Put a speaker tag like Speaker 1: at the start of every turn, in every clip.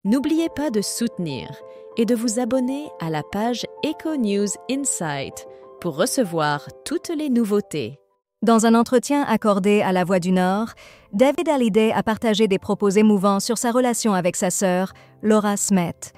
Speaker 1: N'oubliez pas de soutenir et de vous abonner à la page Echo News Insight pour recevoir toutes les nouveautés.
Speaker 2: Dans un entretien accordé à La Voix du Nord, David Hallyday a partagé des propos émouvants sur sa relation avec sa sœur, Laura Smet.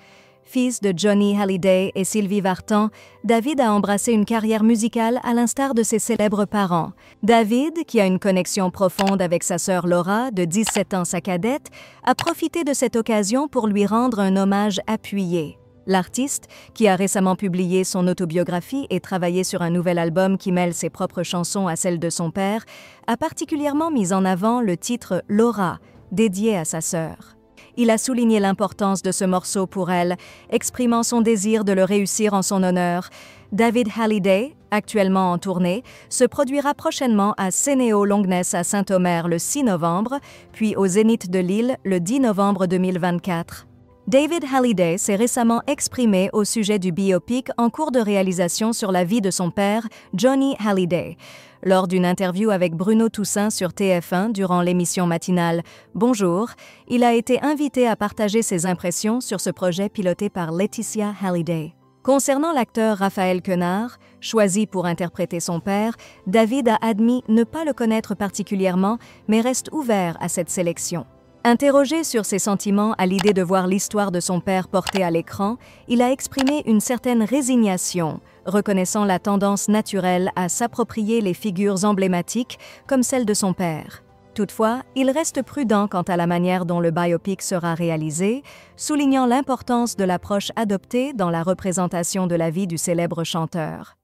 Speaker 2: Fils de Johnny Hallyday et Sylvie Vartan, David a embrassé une carrière musicale à l'instar de ses célèbres parents. David, qui a une connexion profonde avec sa sœur Laura, de 17 ans sa cadette, a profité de cette occasion pour lui rendre un hommage appuyé. L'artiste, qui a récemment publié son autobiographie et travaillé sur un nouvel album qui mêle ses propres chansons à celles de son père, a particulièrement mis en avant le titre « Laura », dédié à sa sœur. Il a souligné l'importance de ce morceau pour elle, exprimant son désir de le réussir en son honneur. David Hallyday, actuellement en tournée, se produira prochainement à Sénéo Longness à Saint-Omer le 6 novembre, puis au Zénith de Lille le 10 novembre 2024. David Hallyday s'est récemment exprimé au sujet du biopic en cours de réalisation sur la vie de son père, Johnny Hallyday. Lors d'une interview avec Bruno Toussaint sur TF1 durant l'émission matinale Bonjour, il a été invité à partager ses impressions sur ce projet piloté par Laetitia Hallyday. Concernant l'acteur Raphaël Quenard, choisi pour interpréter son père, David a admis ne pas le connaître particulièrement, mais reste ouvert à cette sélection. Interrogé sur ses sentiments à l'idée de voir l'histoire de son père portée à l'écran, il a exprimé une certaine résignation, reconnaissant la tendance naturelle à s'approprier les figures emblématiques comme celle de son père. Toutefois, il reste prudent quant à la manière dont le biopic sera réalisé, soulignant l'importance de l'approche adoptée dans la représentation de la vie du célèbre chanteur.